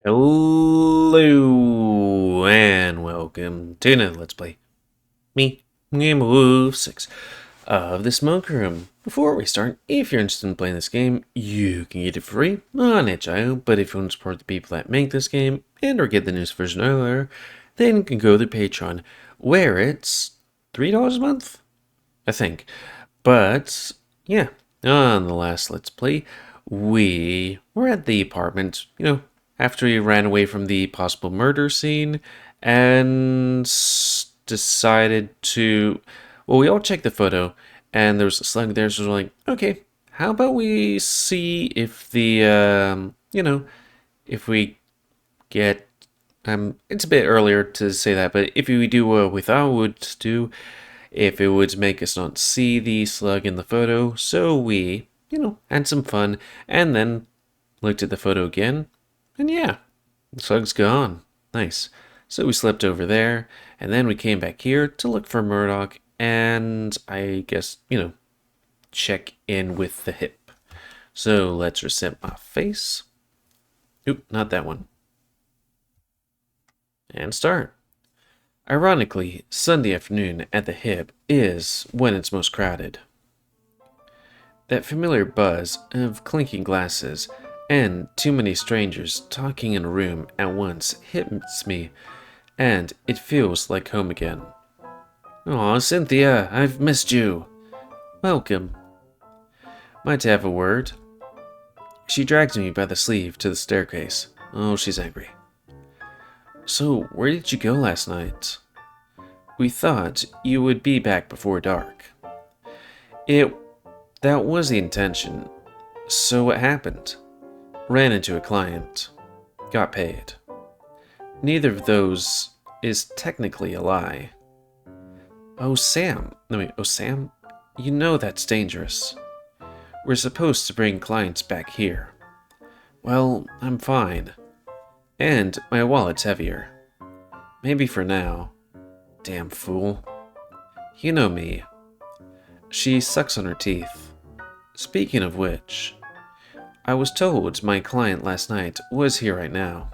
Hello and welcome to another Let's Play. Me, GamerWolfSix of the Smoke Room. Before we start, if you're interested in playing this game, you can get it free on itch.io, but if you want to support the people that make this game and or get the news version earlier, then you can go to Patreon, where it's $3 a month, I think. But, yeah, on the last Let's Play, we were at the apartment, after he ran away from the possible murder scene and decided to. Well, we all checked the photo and there was a slug there, so we're like, okay, how about we see if the, if we get. It's a bit earlier to say that, but if we do what we thought we would do, if it would make us not see the slug in the photo, so we, had some fun and then looked at the photo again. And yeah, the slug's gone. Nice. So we slept over there, and then we came back here to look for Murdoch, and I guess, check in with the hip. So let's reset my face. Oop, not that one. And start. Ironically, Sunday afternoon at the hip is when it's most crowded. That familiar buzz of clinking glasses and too many strangers talking in a room at once hits me, and it feels like home again. Aw, Cynthia, I've missed you. Welcome. Might have a word. She drags me by the sleeve to the staircase. Oh, she's angry. So, where did you go last night? We thought you would be back before dark. That was the intention. So what happened? Ran into a client. Got paid. Neither of those is technically a lie. Oh, Sam. No, wait. Oh, Sam? You know that's dangerous. We're supposed to bring clients back here. Well, I'm fine. And my wallet's heavier. Maybe for now. Damn fool. You know me. She sucks on her teeth. Speaking of which, I was told my client last night was here right now.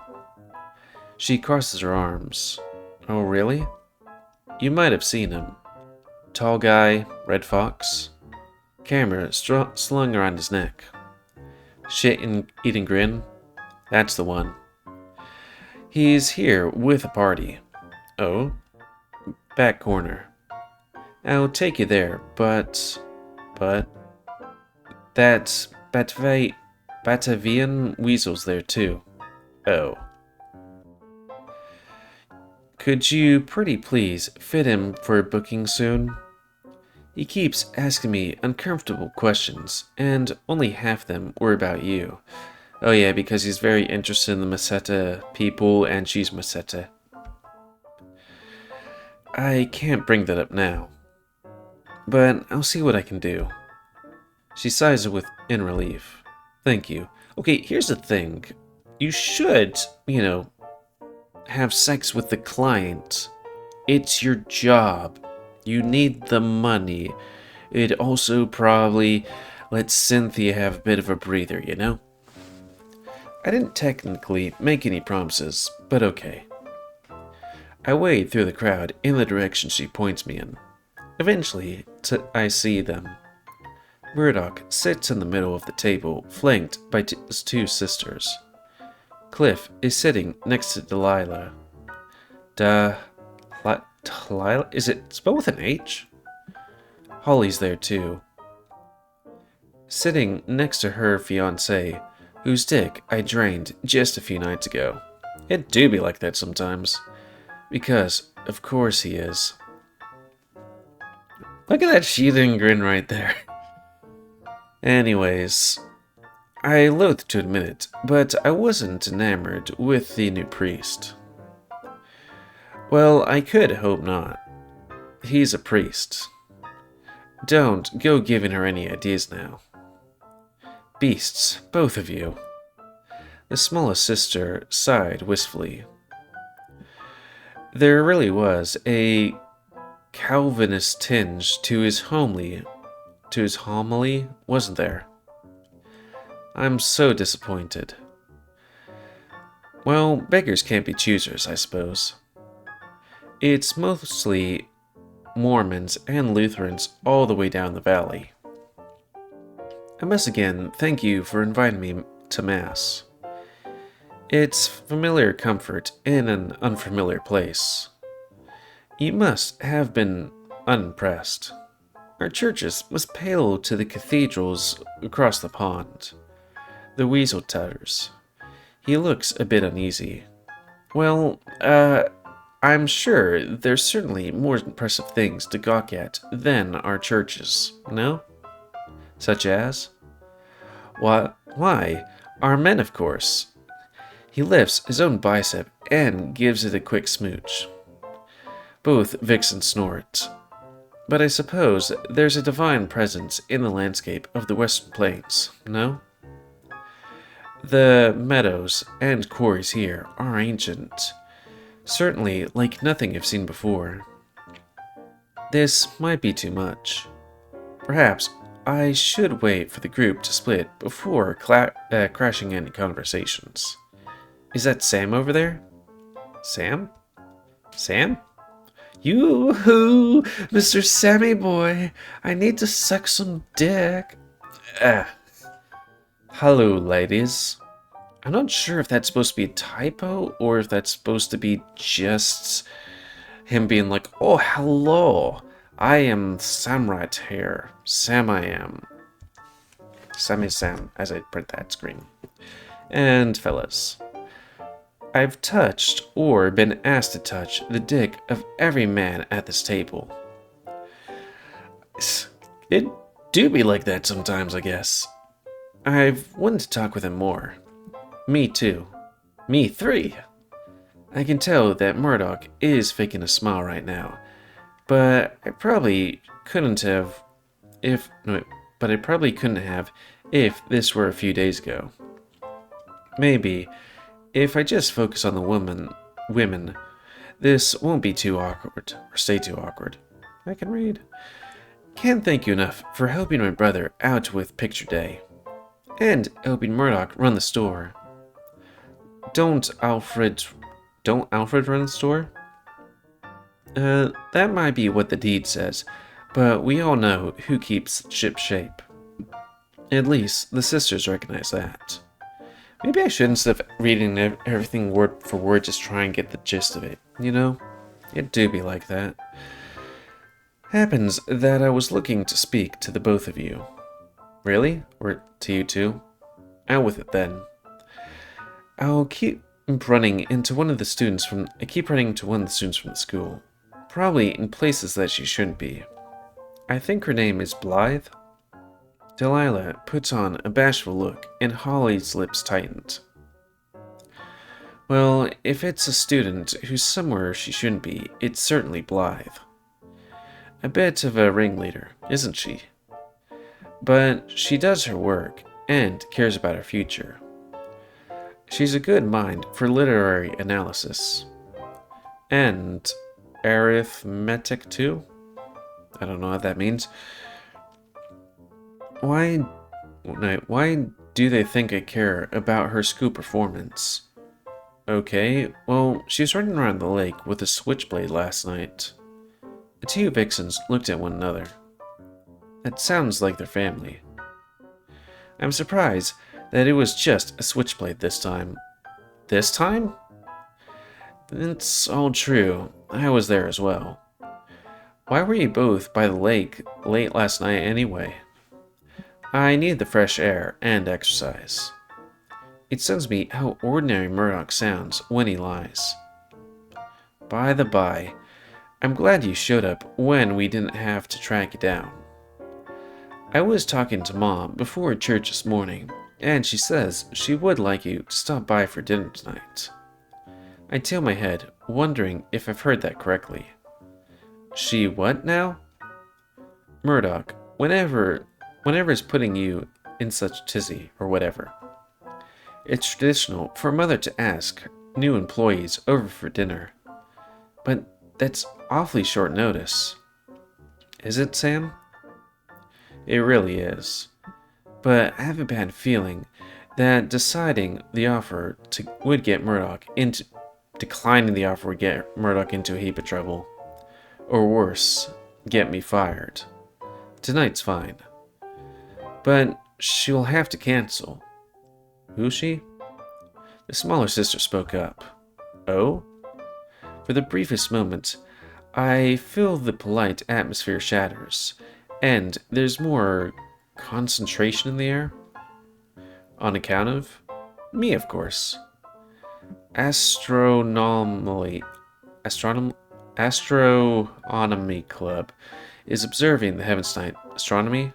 She crosses her arms. Oh, really? You might have seen him. Tall guy, red fox. Camera slung around his neck. Shit-eating grin. That's the one. He's here with a party. Oh? Back corner. I'll take you there, but... That Batavian weasel's there too. Oh. Could you pretty please fit him for a booking soon? He keeps asking me uncomfortable questions, and only half them were about you. Oh yeah, because he's very interested in the Meseta people, and she's Meseta. I can't bring that up now, but I'll see what I can do. She sighs in relief. Thank you. Okay, here's the thing. You should, have sex with the client. It's your job. You need the money. It also probably lets Cynthia have a bit of a breather, I didn't technically make any promises, but okay. I wade through the crowd in the direction she points me in. Eventually, I see them. Murdoch sits in the middle of the table, flanked by his two sisters. Cliff is sitting next to Delilah. Delilah? Is it spelled with an H? Holly's there too. Sitting next to her fiancé, whose dick I drained just a few nights ago. It do be like that sometimes. Because, of course he is. Look at that sheathing grin right there. Anyways, I loathe to admit it, but I wasn't enamored with the new priest. Well, I could hope not. He's a priest. Don't go giving her any ideas now. Beasts, both of you. The smallest sister sighed wistfully. There really was a Calvinist tinge to his homily, wasn't there? I'm so disappointed. Well, beggars can't be choosers, I suppose. It's mostly Mormons and Lutherans all the way down the valley. I must again thank you for inviting me to Mass. It's familiar comfort in an unfamiliar place. You must have been unimpressed. Our churches was pale to the cathedrals across the pond. The weasel tutters. He looks a bit uneasy. Well, I'm sure there's certainly more impressive things to gawk at than our churches, no? Such as? Why, our men, of course. He lifts his own bicep and gives it a quick smooch. Both Vixen snort. But I suppose there's a divine presence in the landscape of the Western Plains, no? The meadows and quarries here are ancient, certainly like nothing I've seen before. This might be too much. Perhaps I should wait for the group to split before crashing any conversations. Is that Sam over there? Sam? Sam? Yoo-hoo, Mr. Sammy boy, I need to suck some dick. Hello, ladies. I'm not sure if that's supposed to be a typo or if that's supposed to be just him being like, oh, hello, I am Sam right here. Sam I am. Sammy Sam, as I print that screen. And fellas, I've touched or been asked to touch the dick of every man at this table. It do be like that sometimes, I guess. I've wanted to talk with him more. Me too. Me three. I can tell that Murdoch is faking a smile right now, but I probably couldn't have if this were a few days ago. Maybe if I just focus on the women, this won't be too awkward or stay too awkward. I can read. Can't thank you enough for helping my brother out with picture day. And helping Murdoch run the store. Don't Alfred run the store? That might be what the deed says, but we all know who keeps ship shape. At least the sisters recognize that. Maybe I should, instead of reading everything word for word, just try and get the gist of it, you know? It do be like that. Happens that I was looking to speak to the both of you. Really? Or to you too? Out with it then. I keep running into one of the students from the school. Probably in places that she shouldn't be. I think her name is Blythe. Delilah puts on a bashful look and Holly's lips tightened. Well, if it's a student who's somewhere she shouldn't be, it's certainly Blythe. A bit of a ringleader, isn't she? But she does her work and cares about her future. She's a good mind for literary analysis. And arithmetic too? I don't know what that means. Why do they think I care about her school performance? Okay, well, she was running around the lake with a switchblade last night. The two vixens looked at one another. That sounds like their family. I'm surprised that it was just a switchblade this time. This time? It's all true. I was there as well. Why were you both by the lake late last night anyway? I need the fresh air and exercise. It stuns me how ordinary Murdoch sounds when he lies. By the by, I'm glad you showed up when we didn't have to track you down. I was talking to Mom before church this morning, and she says she would like you to stop by for dinner tonight. I tail my head, wondering if I've heard that correctly. She what now? Murdoch, whenever it's putting you in such tizzy or whatever. It's traditional for a mother to ask new employees over for dinner. But that's awfully short notice. Is it, Sam? It really is. But I have a bad feeling that deciding the offer would get Murdoch into declining the offer would get Murdoch into a heap of trouble. Or worse, get me fired. Tonight's fine. But she'll have to cancel. Who's she? The smaller sister spoke up. Oh? For the briefest moment, I feel the polite atmosphere shatters, and there's more concentration in the air. On account of? Me, of course. Astronomy Club is observing the heavens tonight. Astronomy?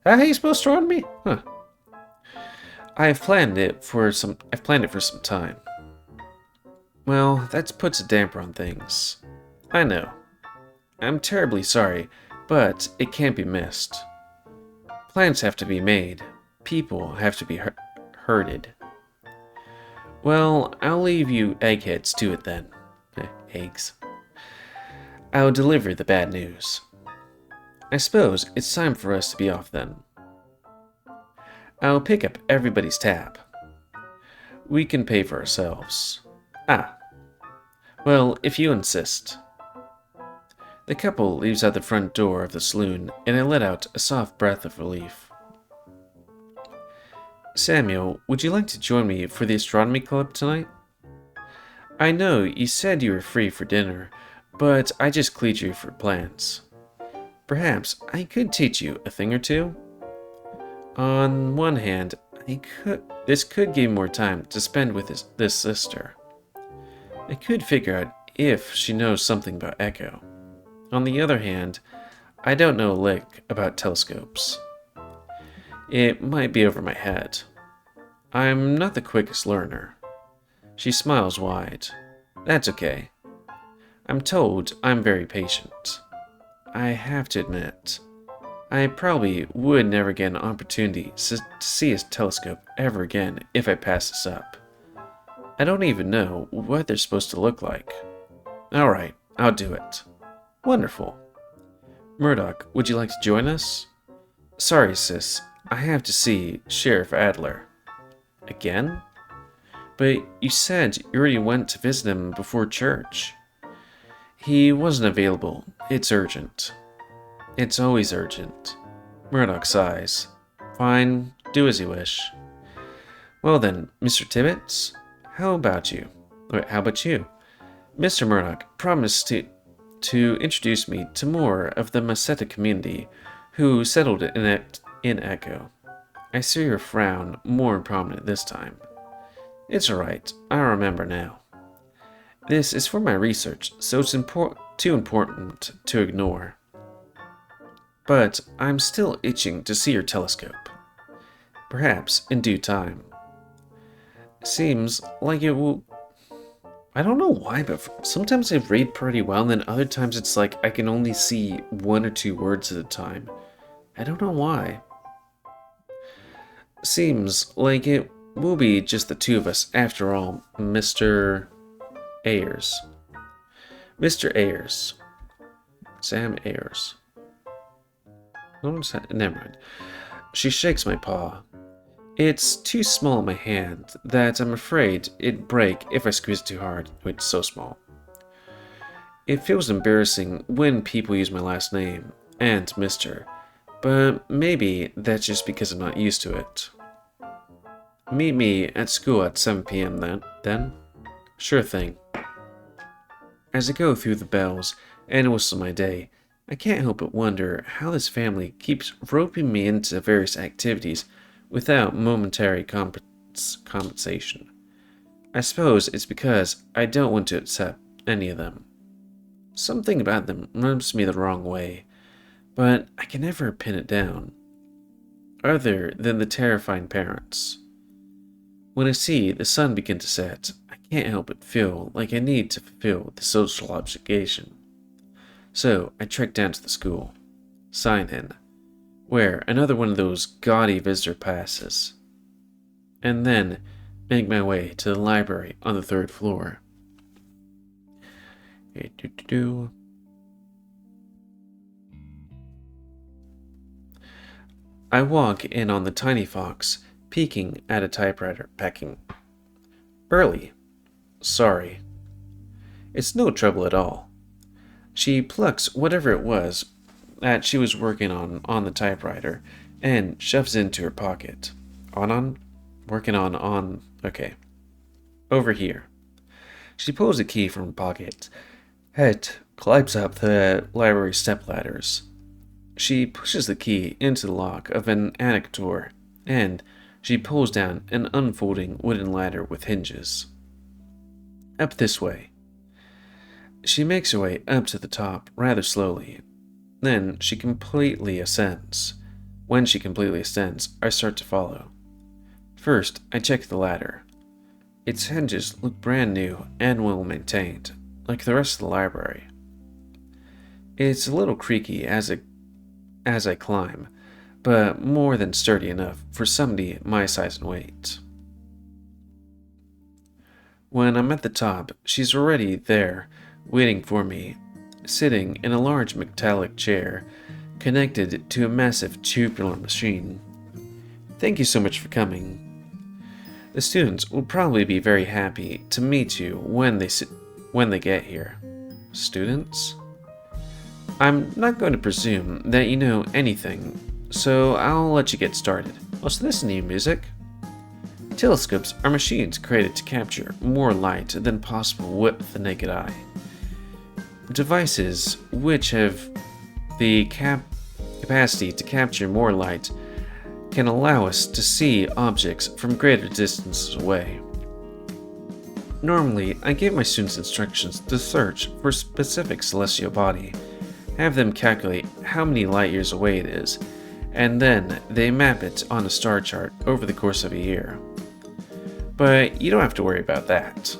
How you spell astronomy? Huh. I've planned it for some time. Well, that puts a damper on things. I know. I'm terribly sorry, but it can't be missed. Plans have to be made. People have to be herded. Well, I'll leave you eggheads to it then. Eggs. I'll deliver the bad news. I suppose it's time for us to be off then. I'll pick up everybody's tab. We can pay for ourselves. Ah. Well, if you insist. The couple leaves out the front door of the saloon, and I let out a soft breath of relief. Samuel, would you like to join me for the astronomy club tonight? I know you said you were free for dinner, but I just cleared you for plans. Perhaps I could teach you a thing or two? On one hand, this could give me more time to spend with this sister. I could figure out if she knows something about Echo. On the other hand, I don't know a lick about telescopes. It might be over my head. I'm not the quickest learner. She smiles wide. That's okay. I'm told I'm very patient. I have to admit, I probably would never get an opportunity to see a telescope ever again if I pass this up. I don't even know what they're supposed to look like. Alright, I'll do it. Wonderful. Murdoch, would you like to join us? Sorry, sis. I have to see Sheriff Adler. Again? But you said you already went to visit him before church. He wasn't available. It's urgent. It's always urgent. Murdoch sighs. Fine, do as you wish. Well then, Mr. Tibbets, how about you? Mr. Murdoch promised to introduce me to more of the Maceta community who settled in Echo. I see your frown more prominent this time. It's alright, I remember now. This is for my research, so it's too important to ignore. But I'm still itching to see your telescope. Perhaps in due time. Seems like it will... I don't know why, but sometimes I read pretty well, and then other times it's like I can only see 1 or 2 words at a time. I don't know why. Seems like it will be just the two of us after all, Mr. Ayers. Mr. Ayers. Sam Ayers. Never mind. She shakes my paw. It's too small in my hand that I'm afraid it'd break if I squeeze it too hard. Wait, so small. It feels embarrassing when people use my last name, and Mr., but maybe that's just because I'm not used to it. Meet me at school at 7 p.m. then? Sure thing. As I go through the bells and whistle my day, I can't help but wonder how this family keeps roping me into various activities without momentary compensation. I suppose it's because I don't want to accept any of them. Something about them rubs me the wrong way, but I can never pin it down. Other than the terrifying parents. When I see the sun begin to set, I can't help but feel like I need to fulfill the social obligation. So I trek down to the school, sign in, wear another one of those gaudy visitor passes, and then make my way to the library on the 3rd floor. I walk in on the tiny fox peeking at a typewriter, pecking. Early. Sorry. It's no trouble at all. She plucks whatever it was that she was working on the typewriter and shoves it into her pocket. Working on, okay. Over here. She pulls a key from her pocket. Head climbs up the library stepladders. She pushes the key into the lock of an attic door, and she pulls down an unfolding wooden ladder with hinges. Up this way. She makes her way up to the top rather slowly. Then she completely ascends. When she completely ascends, I start to follow. First, I check the ladder. Its hinges look brand new and well maintained, like the rest of the library. It's a little creaky as I climb, but more than sturdy enough for somebody my size and weight. When I'm at the top, she's already there, waiting for me, sitting in a large metallic chair, connected to a massive tubular machine. Thank you so much for coming. The students will probably be very happy to meet you when they get here. Students? I'm not going to presume that you know anything, so I'll let you get started. Oh, so this is new music. Telescopes are machines created to capture more light than possible with the naked eye. Devices which have the capacity to capture more light can allow us to see objects from greater distances away. Normally, I give my students instructions to search for a specific celestial body, have them calculate how many light years away it is, and then they map it on a star chart over the course of a year. But you don't have to worry about that.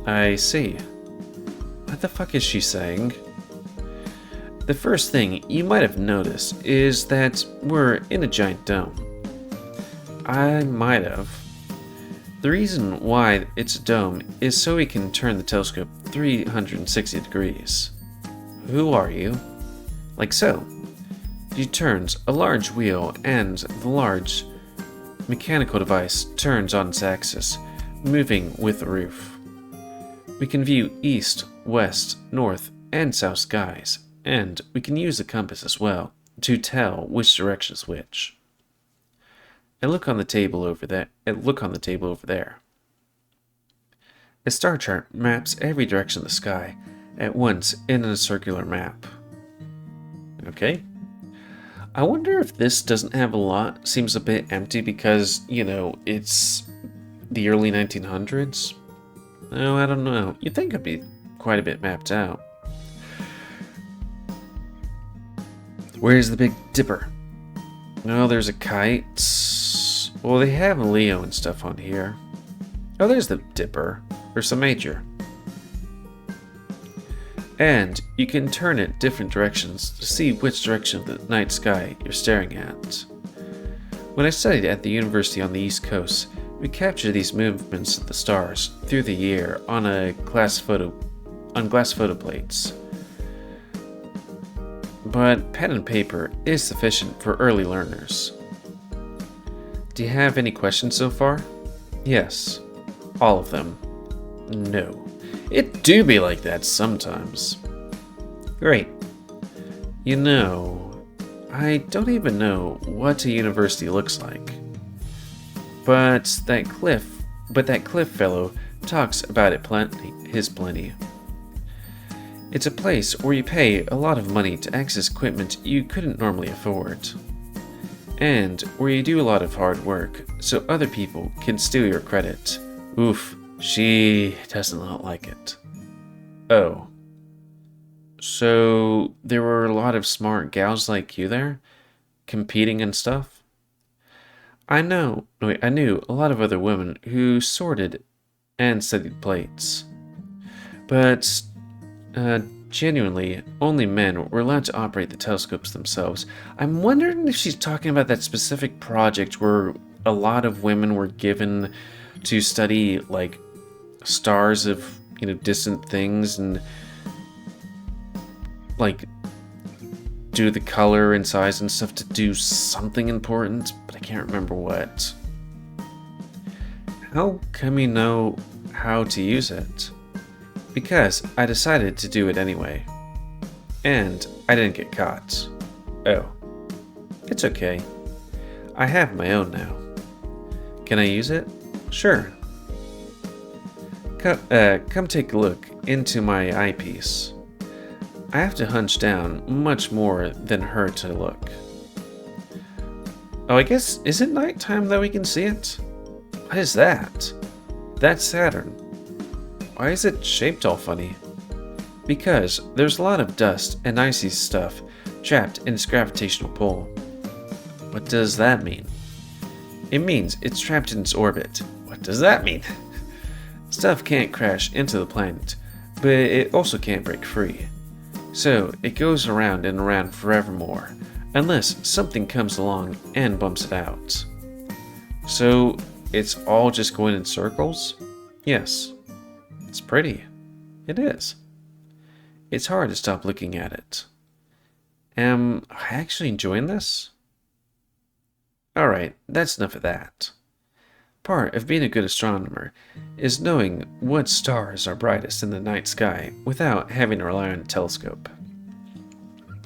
I see. What the fuck is she saying? The first thing you might have noticed is that we're in a giant dome. I might have. The reason why it's a dome is so we can turn the telescope 360 degrees. Who are you? Like so. She turns a large wheel and the large mechanical device turns on its axis, moving with the roof. We can view east, west, north, and south skies, and we can use the compass as well to tell which direction is which. I look on the table over there. A star chart maps every direction of the sky at once in a circular map. Okay. I wonder if this doesn't have a lot, seems a bit empty because, it's the early 1900s. Oh, I don't know. You'd think it'd be quite a bit mapped out. Where's the Big Dipper? Oh, there's a kite. Well, they have a Leo and stuff on here. Oh, there's the Dipper. Ursa Major. And you can turn it different directions to see which direction of the night sky you're staring at. When I studied at the university on the East Coast, we captured these movements of the stars through the year on glass photo plates. But pen and paper is sufficient for early learners. Do you have any questions so far? Yes. All of them. No. It do be like that sometimes. Great. I don't even know what a university looks like. But that Cliff fellow talks about it plenty. It's a place where you pay a lot of money to access equipment you couldn't normally afford. And where you do a lot of hard work so other people can steal your credit. Oof, she does not like it. Oh. So there were a lot of smart gals like you there? Competing and stuff? I knew a lot of other women who sorted and studied plates. But, genuinely, only men were allowed to operate the telescopes themselves. I'm wondering if she's talking about that specific project where a lot of women were given to study, like, stars of, distant things and, like, do the color and size and stuff to do something important, but I can't remember what. How come you know how to use it? Because I decided to do it anyway. And I didn't get caught. Oh. It's okay. I have my own now. Can I use it? Sure. Come take a look into my eyepiece. I have to hunch down much more than her to look. Oh, I guess, is it nighttime that we can see it? What is that? That's Saturn. Why is it shaped all funny? Because there's a lot of dust and icy stuff trapped in its gravitational pull. What does that mean? It means it's trapped in its orbit. What does that mean? Stuff can't crash into the planet, but it also can't break free. So it goes around and around forevermore, unless something comes along and bumps it out. So it's all just going in circles? Yes. It's pretty. It is. It's hard to stop looking at it. Am I actually enjoying this? Alright, that's enough of that. Part of being a good astronomer is knowing what stars are brightest in the night sky without having to rely on a telescope.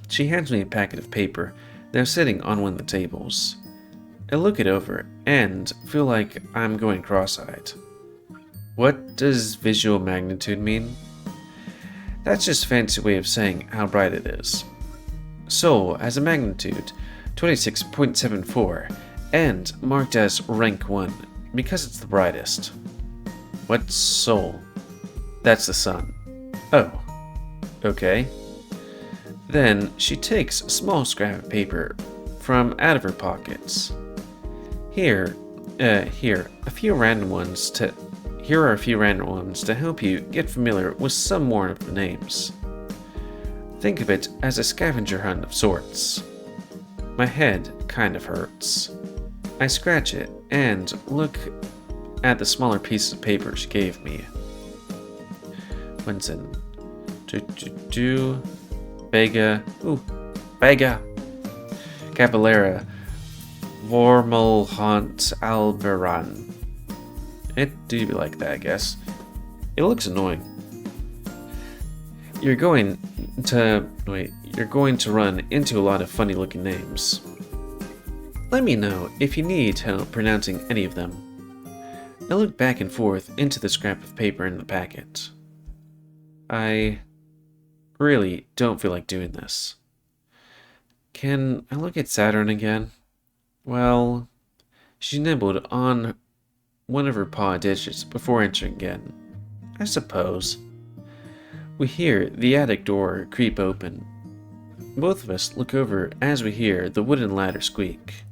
She hands me a packet of paper that is sitting on one of the tables. I look it over and feel like I'm going cross-eyed. What does visual magnitude mean? That's just a fancy way of saying how bright it is. Sol has a magnitude 26.74 and marked as rank 1 because it's the brightest. What's Sol? That's the sun. Oh, okay. Then she takes a small scrap of paper from out of her pockets. Here are a few random ones to help you get familiar with some more of the names. Think of it as a scavenger hunt of sorts. My head kind of hurts. I scratch it and look at the smaller pieces of paper she gave me. Winston. Vega. Vega. Caballera. Vormalhant Alberan. It do be like that, I guess. It looks annoying. You're going to run into a lot of funny looking names. Let me know if you need help pronouncing any of them. I look back and forth into the scrap of paper in the packet. I really don't feel like doing this. Can I look at Saturn again? Well, she nibbled on one of her paw digits before entering again. I suppose. We hear the attic door creep open. Both of us look over as we hear the wooden ladder squeak.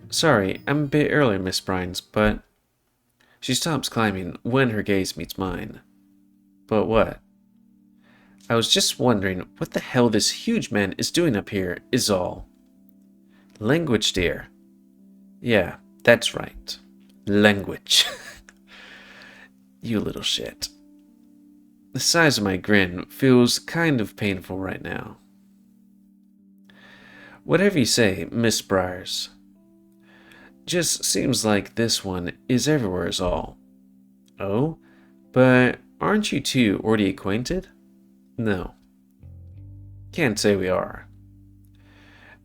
Sorry, I'm a bit early, Miss Brines, but... She stops climbing when her gaze meets mine. But what? I was just wondering what the hell this huge man is doing up here, is all. Language, dear. Yeah, that's right. Language. You little shit. The size of my grin feels kind of painful right now. Whatever you say, Miss Briars. Just seems like this one is everywhere is all. Oh? But aren't you two already acquainted? No. Can't say we are.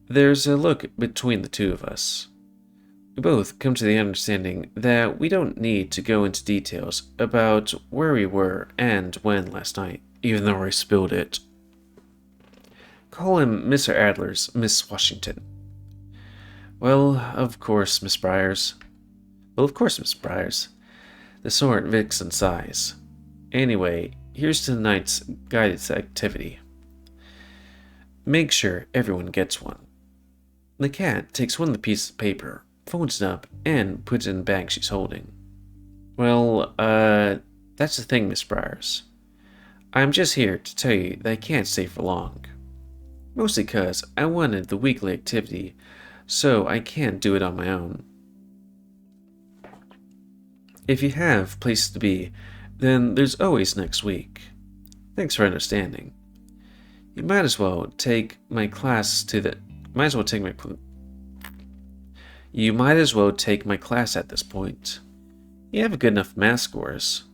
There's a look between the two of us. We both come to the understanding that we don't need to go into details about where we were and when last night, even though I spilled it. Call him Mr. Adler's Miss Washington. Well, of course, Miss Briars. The sort Vixen sighs. Anyway, here's to tonight's guided activity. Make sure everyone gets one. The cat takes one of the pieces of paper, folds it up, and puts it in the bag she's holding. Well, that's the thing, Miss Briars. I'm just here to tell you that I can't stay for long. Mostly 'cause I wanted the weekly activity, so I can't do it on my own. If you have places to be, then there's always next week. Thanks for understanding. You might as well take my class at this point. You have good enough math scores.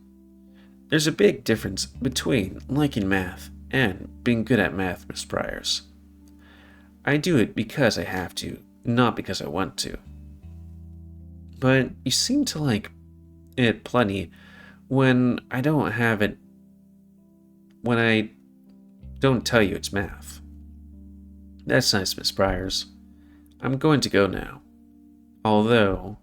There's a big difference between liking math and being good at math, Miss Briars. I do it because I have to, not because I want to. But you seem to like it plenty when I don't have it, when I don't tell you it's math. That's nice, Miss Briars. I'm going to go now. Although,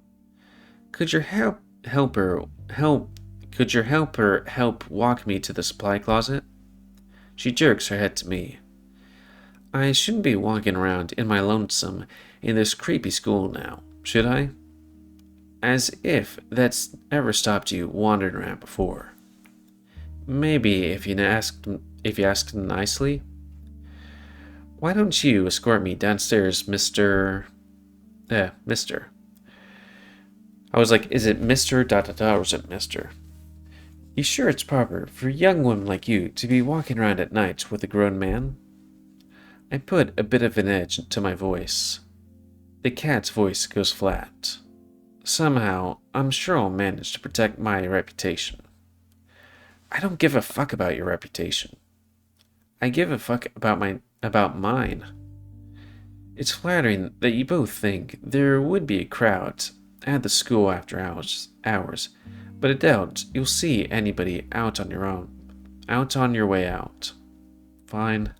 could your helper help walk me to the supply closet? She jerks her head to me. I shouldn't be walking around in my lonesome in this creepy school now, should I? As if that's ever stopped you wandering around before. Maybe if you asked nicely. Why don't you escort me downstairs, Mr. Mister? I was like, is it Mr. ... or is it Mister? You sure it's proper for a young woman like you to be walking around at night with a grown man? I put a bit of an edge to my voice. The cat's voice goes flat. Somehow, I'm sure I'll manage to protect my reputation. I don't give a fuck about your reputation. I give a fuck about mine. It's flattering that you both think there would be a crowd at the school after hours, but I doubt you'll see anybody out on your way out. Fine.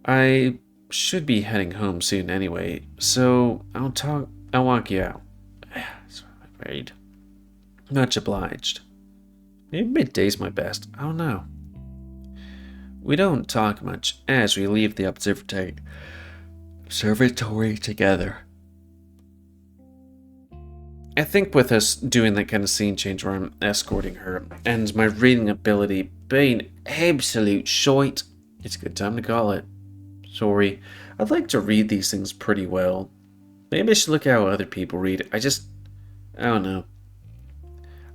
I should be heading home soon anyway, so I'll walk you out. Afraid. Much obliged. Maybe midday's my best. I don't know. We don't talk much as we leave the observatory together. I think with us doing that kind of scene change where I'm escorting her and my reading ability being absolute shite, it's a good time to call it. Sorry, I'd like to read these things pretty well. Maybe I should look at how other people read. I don't know.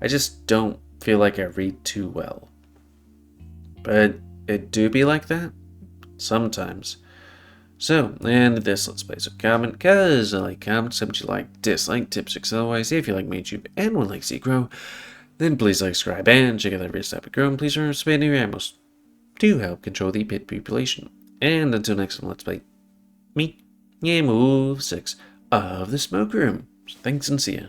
I just don't feel like I read too well. But it do be like that sometimes. So, and this Let's Play. So comment, because I like comments, would you like, dislike, tips, or otherwise. If you like me YouTube and would like to see it grow, then please like, subscribe, and check out the various type of grow, and please remember to spend your ammos to help control the pit population. And until next time, Let's Play, me, GamerWolfSix of the Smoke Room. Thanks and see ya.